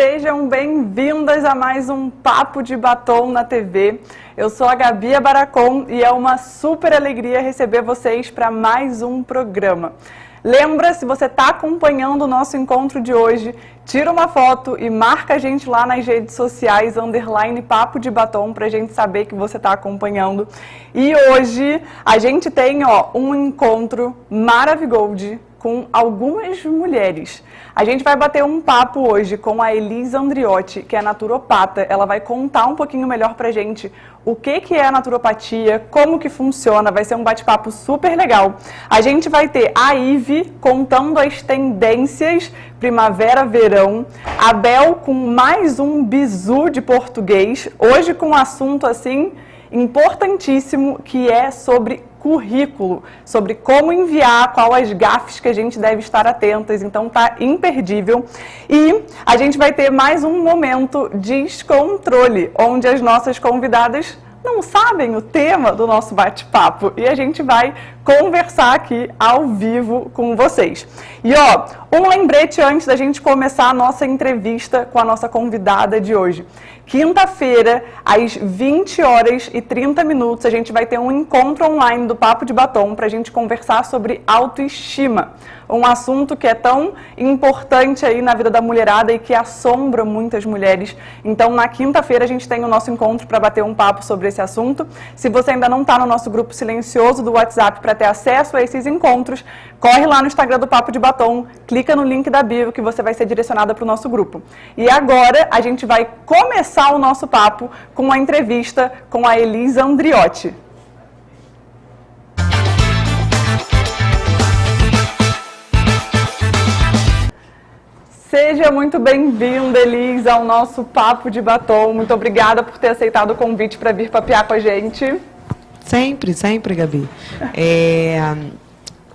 Sejam bem-vindas a mais um Papo de Batom na TV. Eu sou a Gabi Baracon e é uma super alegria receber vocês para mais um programa. Lembra, se você está acompanhando o nosso encontro de hoje, tira uma foto e marca a gente lá nas redes sociais, _Papo de Batom, para a gente saber que você está acompanhando. E hoje a gente tem um encontro maravilhoso com algumas mulheres. A gente vai bater um papo hoje com a Elis Andriotti, que é naturopata. Ela vai contar um pouquinho melhor pra gente o que é a naturopatia, como que funciona, vai ser um bate-papo super legal. A gente vai ter a Ive contando as tendências primavera-verão, a Bel com mais um bizu de português, hoje com um assunto assim importantíssimo, que é sobre currículo, sobre como enviar, qual as gafes que a gente deve estar atentas, então tá imperdível. E a gente vai ter mais um momento de descontrole, onde as nossas convidadas não sabem o tema do nosso bate-papo e a gente vai conversar aqui ao vivo com vocês. E um lembrete antes da gente começar a nossa entrevista com a nossa convidada de hoje. Quinta-feira, às 20h30, a gente vai ter um encontro online do Papo de Batom para a gente conversar sobre autoestima. Um assunto que é tão importante aí na vida da mulherada e que assombra muitas mulheres. Então, na quinta-feira, a gente tem o nosso encontro para bater um papo sobre esse assunto. Se você ainda não está no nosso grupo silencioso do WhatsApp para ter acesso a esses encontros, corre lá no Instagram do Papo de Batom, clica no link da bio que você vai ser direcionada para o nosso grupo. E agora, a gente vai começar o nosso papo com uma entrevista com a Elis Andriotti. Seja muito bem-vinda, Elis, ao nosso Papo de Batom. Muito obrigada por ter aceitado o convite para vir papear com a gente. Sempre, sempre, Gabi.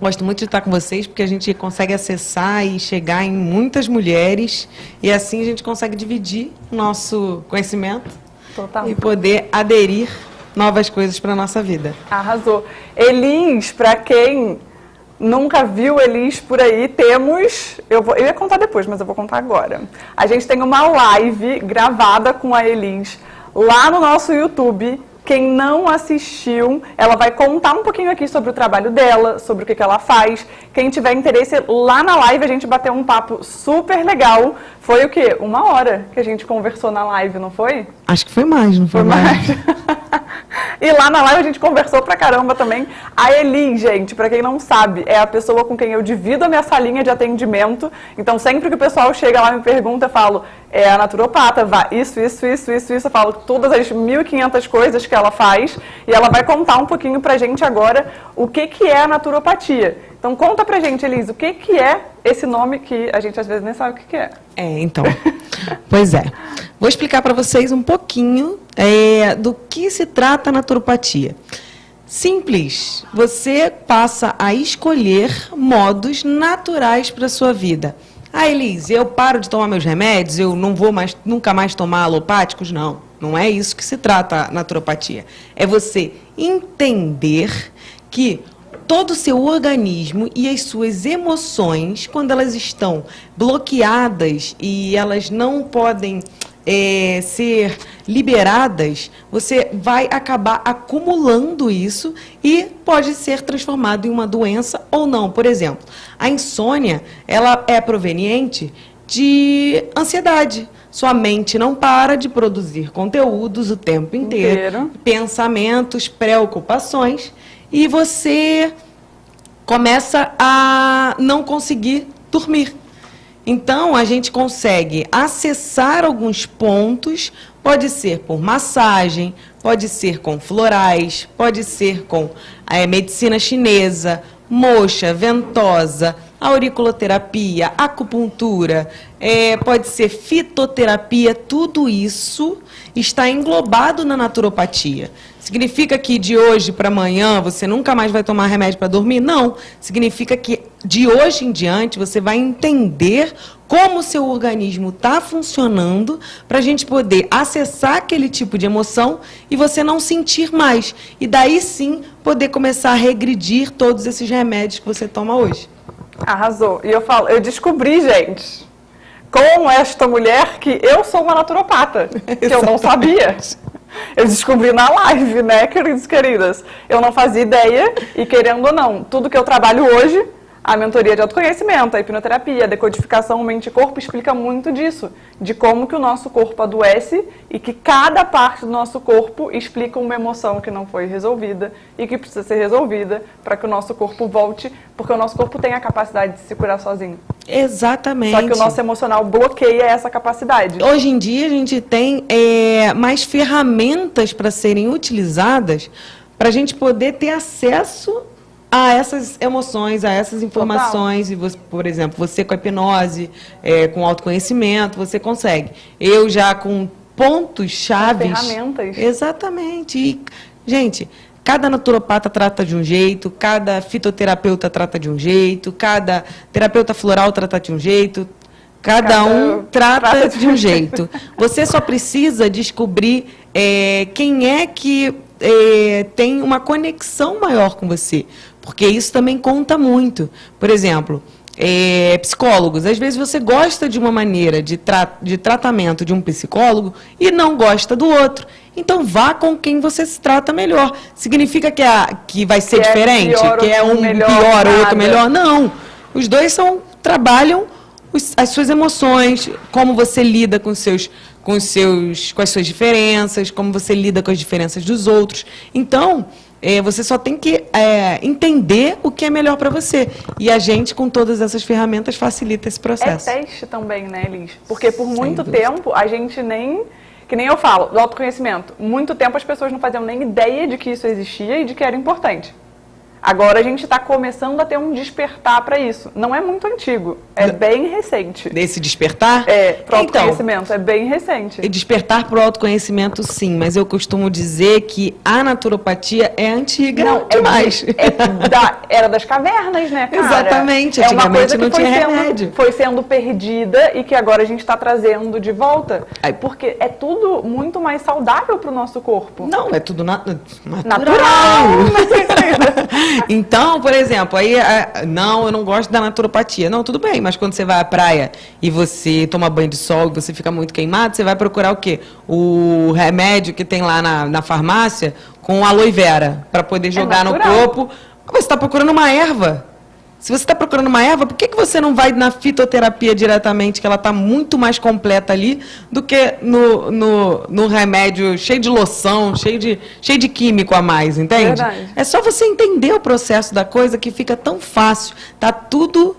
Gosto muito de estar com vocês, porque a gente consegue acessar e chegar em muitas mulheres, e assim a gente consegue dividir o nosso conhecimento. Total. E poder aderir novas coisas para a nossa vida. Arrasou. Elis, para quem nunca viu Elis por aí, temos... Eu ia contar depois, mas eu vou contar agora. A gente tem uma live gravada com a Elis lá no nosso YouTube. Quem não assistiu, ela vai contar um pouquinho aqui sobre o trabalho dela, sobre o que ela faz. Quem tiver interesse, lá na live a gente bateu um papo super legal. Foi o quê? 1 hora que a gente conversou na live, não foi? Acho que foi mais, não foi mais? E lá na live a gente conversou pra caramba também. A Elis, gente, pra quem não sabe, é a pessoa com quem eu divido a minha salinha de atendimento. Então, sempre que o pessoal chega lá e me pergunta, eu falo, é a naturopata, isso. Eu falo todas as 1.500 coisas que ela faz. E ela vai contar um pouquinho pra gente agora o que é a naturopatia. Então, conta pra gente, Elis, o que é esse nome que a gente às vezes nem sabe o que é. Então, pois é. Vou explicar para vocês um pouquinho do que se trata a naturopatia. Simples, você passa a escolher modos naturais para a sua vida. Elis, eu paro de tomar meus remédios, eu não vou nunca mais tomar alopáticos? Não, não é isso que se trata a naturopatia. É você entender que todo o seu organismo e as suas emoções, quando elas estão bloqueadas e elas não podem ser liberadas, você vai acabar acumulando isso e pode ser transformado em uma doença ou não. Por exemplo, a insônia, ela é proveniente de ansiedade. Sua mente não para de produzir conteúdos o tempo inteiro. Pensamentos, preocupações, e você começa a não conseguir dormir. Então, a gente consegue acessar alguns pontos, pode ser por massagem, pode ser com florais, pode ser com medicina chinesa, moxa, ventosa, auriculoterapia, acupuntura, pode ser fitoterapia, tudo isso está englobado na naturopatia. Significa que de hoje para amanhã você nunca mais vai tomar remédio para dormir? Não. Significa que de hoje em diante você vai entender como o seu organismo está funcionando para a gente poder acessar aquele tipo de emoção e você não sentir mais. E daí sim poder começar a regredir todos esses remédios que você toma hoje. Arrasou. E eu descobri, gente, com esta mulher que eu sou uma naturopata, que eu não sabia. Eu descobri na live, né, queridos e queridas? Eu não fazia ideia e, querendo ou não, tudo que eu trabalho hoje, a mentoria de autoconhecimento, a hipnoterapia, a decodificação mente e corpo explica muito disso, de como que o nosso corpo adoece e que cada parte do nosso corpo explica uma emoção que não foi resolvida e que precisa ser resolvida para que o nosso corpo volte, porque o nosso corpo tem a capacidade de se curar sozinho. Exatamente. Só que o nosso emocional bloqueia essa capacidade. Hoje em dia a gente tem mais ferramentas para serem utilizadas para a gente poder ter acesso a essas emoções, a essas informações. Total. E você, por exemplo, você com a hipnose, com autoconhecimento, você consegue. Eu já com pontos chaves. Ferramentas. Exatamente. E, gente, cada naturopata trata de um jeito, cada fitoterapeuta trata de um jeito, cada terapeuta floral trata de um jeito, cada um trata de um jeito. Você só precisa descobrir quem é que tem uma conexão maior com você, porque isso também conta muito. Por exemplo, psicólogos, às vezes você gosta de uma maneira de tratamento de um psicólogo e não gosta do outro. Então vá com quem você se trata melhor. Significa que vai ser diferente? Que é um pior ou outro melhor? Não. Os dois trabalham as suas emoções, como você lida com as suas diferenças, como você lida com as diferenças dos outros. Então, você só tem que entender o que é melhor para você. E a gente, com todas essas ferramentas, facilita esse processo. É teste também, né, Liz? Porque por muito tempo, a gente nem... Que nem eu falo, do autoconhecimento. Muito tempo as pessoas não faziam nem ideia de que isso existia e de que era importante. Agora a gente está começando a ter um despertar para isso. Não é muito antigo, é bem recente. Desse despertar? Para o autoconhecimento, é bem recente. E despertar para o autoconhecimento, sim, mas eu costumo dizer que a naturopatia é antiga demais. Era das cavernas, né, cara? Exatamente, antigamente não tinha remédio. Foi sendo perdida e que agora a gente está trazendo de volta, porque é tudo muito mais saudável para o nosso corpo. Não, é tudo natural. Então, por exemplo, aí, não, eu não gosto da naturopatia. Não, tudo bem, mas quando você vai à praia e você toma banho de sol e você fica muito queimado, você vai procurar o quê? O remédio que tem lá na farmácia com aloe vera, para poder jogar no corpo. Você está procurando uma erva. Se você está procurando uma erva, por que você não vai na fitoterapia diretamente, que ela está muito mais completa ali, do que no remédio cheio de loção, cheio de químico a mais, entende? Verdade. É só você entender o processo da coisa que fica tão fácil. Tá tudo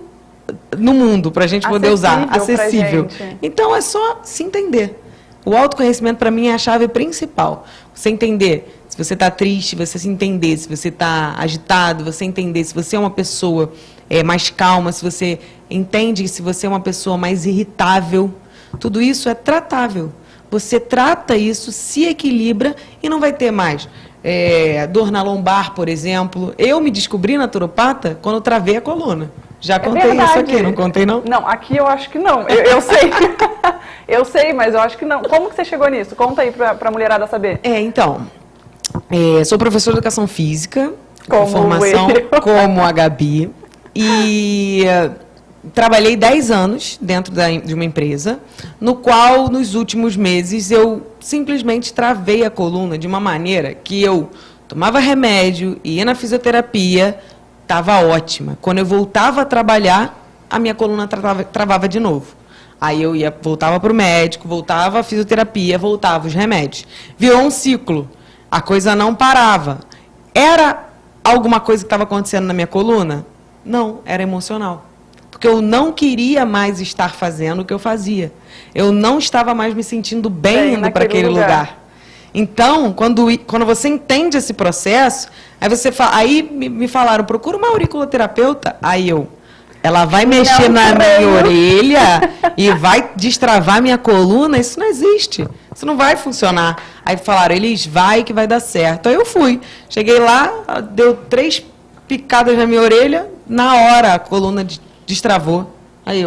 no mundo para a gente poder usar, acessível. Então é só se entender. O autoconhecimento, para mim, é a chave principal. Você entender se você está triste, você se entender se você está agitado, você entender se você é uma pessoa mais calma, se você entende se você é uma pessoa mais irritável. Tudo isso é tratável. Você trata isso, se equilibra e não vai ter mais dor na lombar, por exemplo. Eu me descobri naturopata quando eu travei a coluna. Já contei isso aqui, não contei não? Não, aqui eu acho que não. Eu sei. Eu sei, mas eu acho que não. Como que você chegou nisso? Conta aí pra mulherada saber. Então, sou professora de educação física, com formação como a Gabi, e trabalhei 10 anos dentro de uma empresa, no qual, nos últimos meses, eu simplesmente travei a coluna de uma maneira que eu tomava remédio, ia na fisioterapia, estava ótima. Quando eu voltava a trabalhar, a minha coluna travava de novo. Aí eu voltava para o médico, voltava à fisioterapia, voltava os remédios. Virou um ciclo. A coisa não parava. Era alguma coisa que estava acontecendo na minha coluna? Não, era emocional. Porque eu não queria mais estar fazendo o que eu fazia. Eu não estava mais me sentindo bem indo para aquele lugar. Então, quando você entende esse processo, aí me falaram, procura uma auriculoterapeuta. Aí ela vai mexer na minha orelha e vai destravar minha coluna. Isso não existe. Isso não vai funcionar. Aí falaram, Elis, vai que vai dar certo. Aí eu fui. Cheguei lá, deu 3 picadas na minha orelha, na hora a coluna destravou. Aí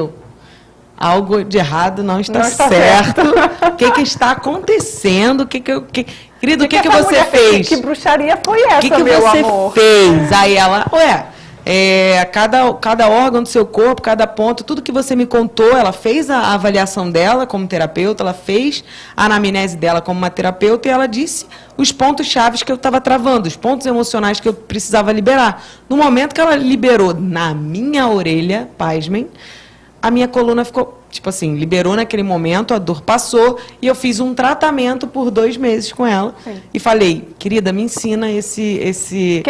algo de errado não está certo. O que está acontecendo? Querido, o que você fez? Que bruxaria foi essa, meu amor? O que você fez? Aí ela, cada órgão do seu corpo, cada ponto, tudo que você me contou, ela fez a avaliação dela como terapeuta, ela fez a anamnese dela como uma terapeuta e ela disse os pontos chaves que eu estava travando, os pontos emocionais que eu precisava liberar. No momento que ela liberou na minha orelha, pasmem, a minha coluna ficou, tipo assim, liberou naquele momento, a dor passou e eu fiz um tratamento por 2 meses com ela. Sim. E falei, querida, me ensina esse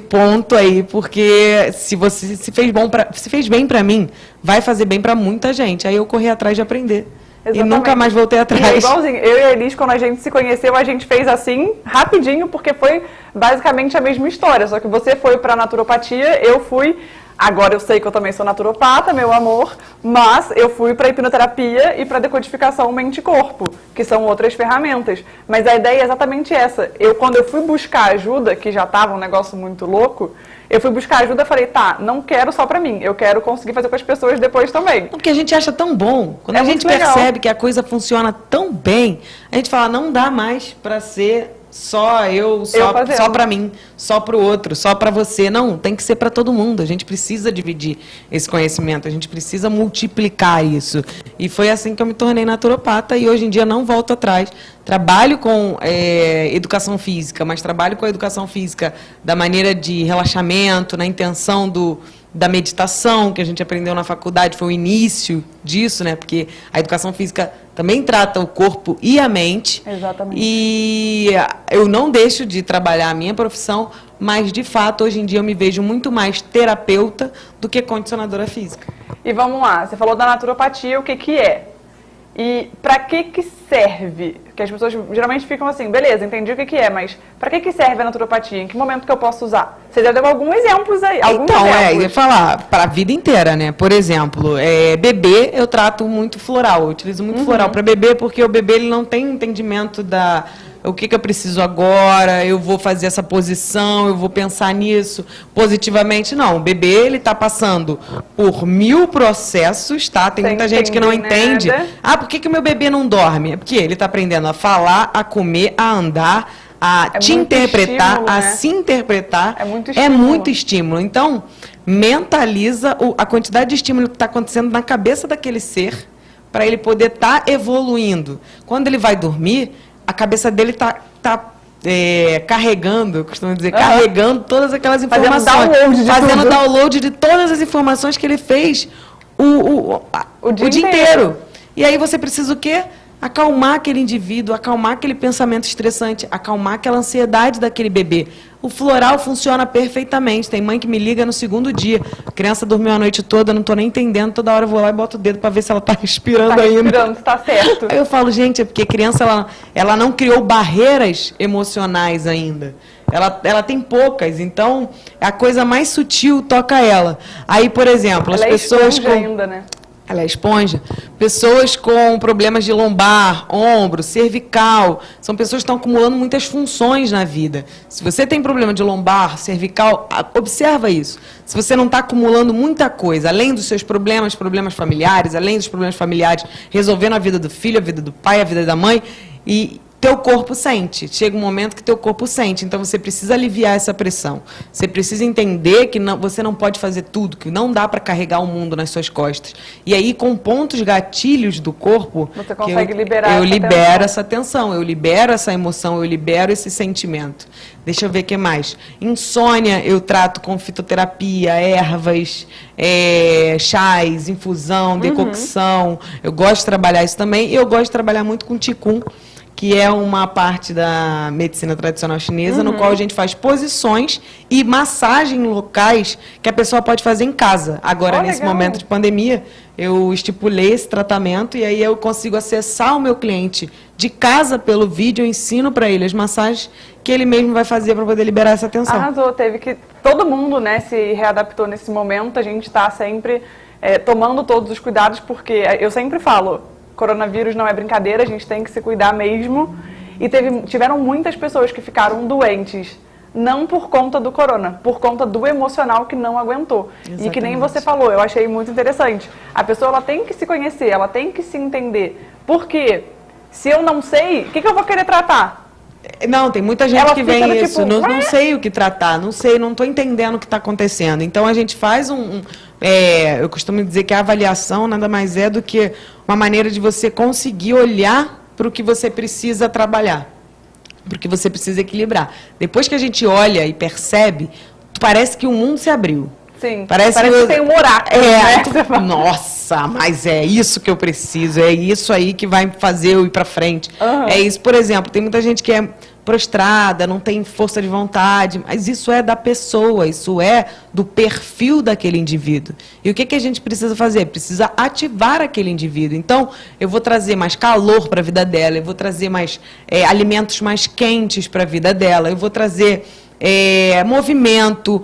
ponto aí, porque se fez bem pra mim, vai fazer bem pra muita gente. Aí eu corri atrás de aprender. Exatamente. E nunca mais voltei atrás. E é igualzinho, eu e a Elis, quando a gente se conheceu, a gente fez assim, rapidinho, porque foi basicamente a mesma história. Só que você foi pra naturopatia, eu fui... Agora eu sei que eu também sou naturopata, meu amor, mas eu fui para hipnoterapia e para decodificação mente-corpo, que são outras ferramentas. Mas a ideia é exatamente essa. Quando eu fui buscar ajuda, que já estava um negócio muito louco, eu fui buscar ajuda e falei, tá, não quero só para mim, eu quero conseguir fazer com as pessoas depois também. Porque a gente acha tão bom. Quando a gente percebe que a coisa funciona tão bem, a gente fala, não dá mais para ser... só para mim, só para o outro, só para você. Não, tem que ser para todo mundo. A gente precisa dividir esse conhecimento, a gente precisa multiplicar isso. E foi assim que eu me tornei naturopata e hoje em dia não volto atrás. Trabalho com educação física, mas trabalho com a educação física da maneira de relaxamento, na intenção da meditação, que a gente aprendeu na faculdade, foi o início disso, né? Porque a educação física também trata o corpo e a mente. Exatamente. E eu não deixo de trabalhar a minha profissão, mas, de fato, hoje em dia eu me vejo muito mais terapeuta do que condicionadora física. E vamos lá, você falou da naturopatia, o que é? E para que serve? Porque as pessoas geralmente ficam assim, beleza, entendi o que é, mas para que serve a naturopatia? Em que momento que eu posso usar? Você já deu alguns exemplos aí. Então, eu ia falar, para a vida inteira, né? Por exemplo, bebê eu trato muito floral, eu utilizo muito floral para bebê, porque o bebê ele não tem entendimento o que eu preciso agora, eu vou fazer essa posição, eu vou pensar nisso positivamente. Não, o bebê ele está passando por 1000 processos, tá? Tem muita gente que não entende. Ah, por que o meu bebê não dorme? É porque ele está aprendendo a falar, a comer, a andar, a te interpretar, a se interpretar. É muito estímulo. Então, mentaliza a quantidade de estímulo que está acontecendo na cabeça daquele ser para ele poder estar evoluindo. Quando ele vai dormir, a cabeça dele está carregando, costumo dizer, carregando todas aquelas informações. Fazendo download de todas as informações que ele fez o dia inteiro. E aí você precisa o quê? Acalmar aquele indivíduo, acalmar aquele pensamento estressante, acalmar aquela ansiedade daquele bebê. O floral funciona perfeitamente. Tem mãe que me liga no segundo dia. A criança dormiu a noite toda, não estou nem entendendo. Toda hora eu vou lá e boto o dedo para ver se ela está respirando ainda. Respirando, está certo. Aí eu falo, gente, é porque a criança ela não criou barreiras emocionais ainda. Ela tem poucas, então a coisa mais sutil toca ela. Aí, por exemplo, as pessoas ainda, né? Ela é esponja. Pessoas com problemas de lombar, ombro, cervical, são pessoas que estão acumulando muitas funções na vida. Se você tem problema de lombar, cervical, observa isso. Se você não está acumulando muita coisa, além dos seus problemas familiares, além dos problemas familiares, resolvendo a vida do filho, a vida do pai, a vida da mãe, e teu corpo sente. Chega um momento que teu corpo sente. Então, você precisa aliviar essa pressão. Você precisa entender que você não pode fazer tudo, que não dá para carregar o mundo nas suas costas. E aí, com pontos gatilhos do corpo, você consegue liberar eu libero essa tensão, eu libero essa emoção, eu libero esse sentimento. Deixa eu ver o que mais. Insônia, eu trato com fitoterapia, ervas, chás, infusão, decocção. Eu gosto de trabalhar isso também. E eu gosto de trabalhar muito com Qigong, que é uma parte da medicina tradicional chinesa, no qual a gente faz posições e massagem locais que a pessoa pode fazer em casa. Agora, nesse momento de pandemia, eu estipulei esse tratamento e aí eu consigo acessar o meu cliente de casa pelo vídeo, eu ensino para ele as massagens que ele mesmo vai fazer para poder liberar essa tensão. Arrasou, todo mundo, né, se readaptou nesse momento, a gente está sempre tomando todos os cuidados, porque eu sempre falo, coronavírus não é brincadeira, a gente tem que se cuidar mesmo. E tiveram muitas pessoas que ficaram doentes, não por conta do corona, por conta do emocional que não aguentou. Exatamente. E que nem você falou, eu achei muito interessante. A pessoa ela tem que se conhecer, ela tem que se entender. Porque se eu não sei, o que eu vou querer tratar? Não, tem muita gente Ela que fica vem do isso, tipo, não sei o que tratar, não estou entendendo o que está acontecendo. Então a gente faz eu costumo dizer que a avaliação nada mais é do que uma maneira de você conseguir olhar para o que você precisa trabalhar, para o que você precisa equilibrar. Depois que a gente olha e percebe, parece que o mundo se abriu. Sim, parece que tem um oráculo, né? Nossa, mas é isso que eu preciso, é isso aí que vai fazer eu ir para frente. É isso, por exemplo, tem muita gente que é prostrada, não tem força de vontade, mas isso é da pessoa, isso é do perfil daquele indivíduo. E o que a gente precisa fazer? Precisa ativar aquele indivíduo. Então, eu vou trazer mais calor para a vida dela, eu vou trazer mais alimentos mais quentes para a vida dela, eu vou trazer movimento,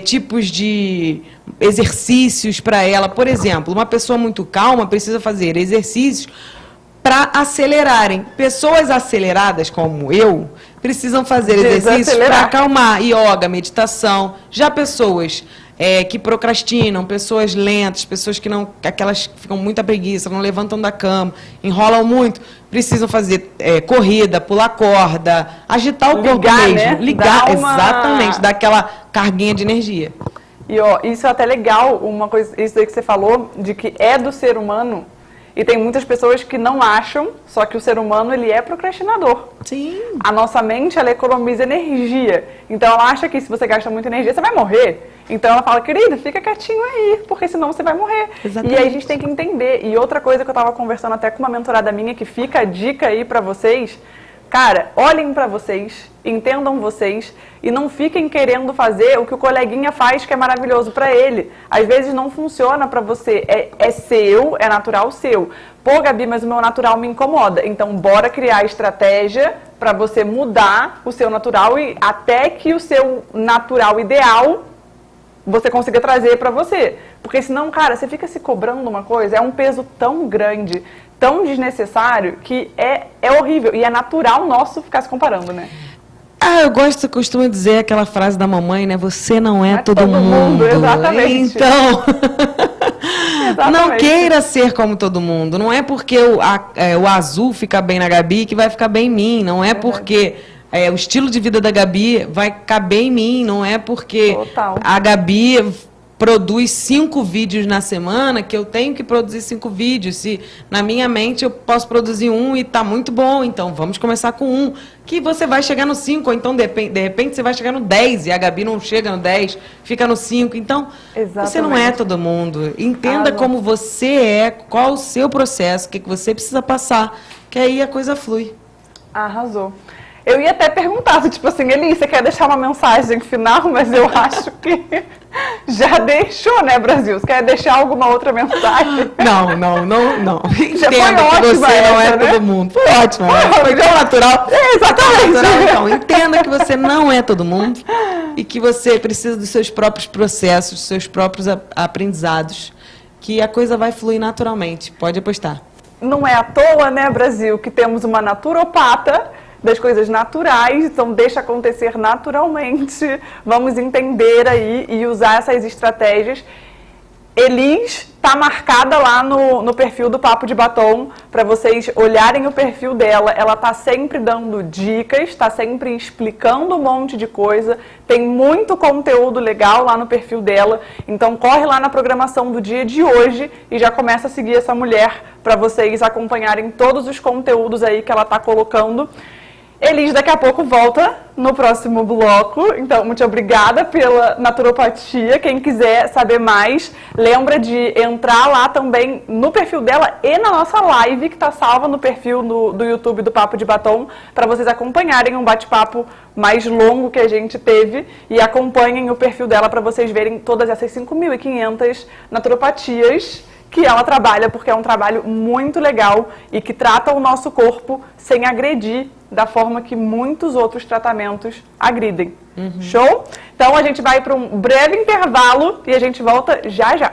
tipos de exercícios para ela. Por exemplo, uma pessoa muito calma precisa fazer exercícios para acelerarem. Pessoas aceleradas, como eu, precisam fazer exercícios para acalmar. Yoga, meditação. Já pessoas que procrastinam, pessoas lentas, pessoas que não, aquelas que ficam muita preguiça, não levantam da cama, enrolam muito, precisam fazer corrida, pular corda, agitar o corpo mesmo. Né? Ligar, exatamente, dar aquela carguinha de energia. E isso é até legal, uma coisa, isso aí que você falou, de que é do ser humano. E tem muitas pessoas que não acham, só que o ser humano, ele é procrastinador. Sim. A nossa mente, ela economiza energia. Então, ela acha que se você gasta muita energia, você vai morrer. Então, ela fala, querido, fica quietinho aí, porque senão você vai morrer. Exatamente. E aí, a gente tem que entender. E outra coisa que eu estava conversando até com uma mentorada minha, que fica a dica aí para vocês, cara, olhem para vocês, entendam vocês e não fiquem querendo fazer o que o coleguinha faz, que é maravilhoso para ele. Às vezes não funciona para você, é seu, é natural seu. Pô, Gabi, mas o meu natural me incomoda. Então, bora criar estratégia para você mudar o seu natural e até que o seu natural ideal você consiga trazer para você. Porque senão, cara, você fica se cobrando uma coisa, é um peso tão grande, tão desnecessário, que é horrível. E é natural nosso ficar se comparando, né? Eu costumo dizer aquela frase da mamãe, né? Você não é todo mundo. Exatamente. Então, não queira ser como todo mundo. Não é porque o azul fica bem na Gabi que vai ficar bem em mim. Não é porque o estilo de vida da Gabi vai caber em mim. Não é porque a Gabi produz 5 vídeos na semana que eu tenho que produzir 5 vídeos. Se na minha mente eu posso produzir 1 e tá muito bom, então vamos começar com 1. Que você vai chegar no 5, ou então de repente você vai chegar no 10 e a Gabi não chega no 10, fica no 5. Então, você não é todo mundo. Entenda como você é, qual o seu processo, o que você precisa passar, que aí a coisa flui. Arrasou. Eu ia até perguntar, tipo assim, Eli, você quer deixar uma mensagem final? Mas eu acho que já deixou, né, Brasil? Você quer deixar alguma outra mensagem? Não. Já Entenda foi que você essa, não é né? todo mundo. Foi ótimo, foi tão natural. Exatamente. Natural. Então, entenda que você não é todo mundo e que você precisa dos seus próprios processos, dos seus próprios aprendizados, que a coisa vai fluir naturalmente. Pode apostar. Não é à toa, né, Brasil, que temos uma naturopata das coisas naturais, então deixa acontecer naturalmente. Vamos entender aí e usar essas estratégias. Elis está marcada lá no perfil do Papo de Batom, para vocês olharem o perfil dela. Ela está sempre dando dicas, está sempre explicando um monte de coisa. Tem muito conteúdo legal lá no perfil dela. Então corre lá na programação do dia de hoje e já começa a seguir essa mulher para vocês acompanharem todos os conteúdos aí que ela está colocando. Elis daqui a pouco volta no próximo bloco, então muito obrigada pela naturopatia. Quem quiser saber mais, lembra de entrar lá também no perfil dela e na nossa live que está salva no perfil do YouTube do Papo de Batom, para vocês acompanharem um bate-papo mais longo que a gente teve e acompanhem o perfil dela para vocês verem todas essas 5.500 naturopatias que ela trabalha, porque é um trabalho muito legal e que trata o nosso corpo sem agredir da forma que muitos outros tratamentos agridem. Show? Então a gente vai para um breve intervalo e a gente volta já já.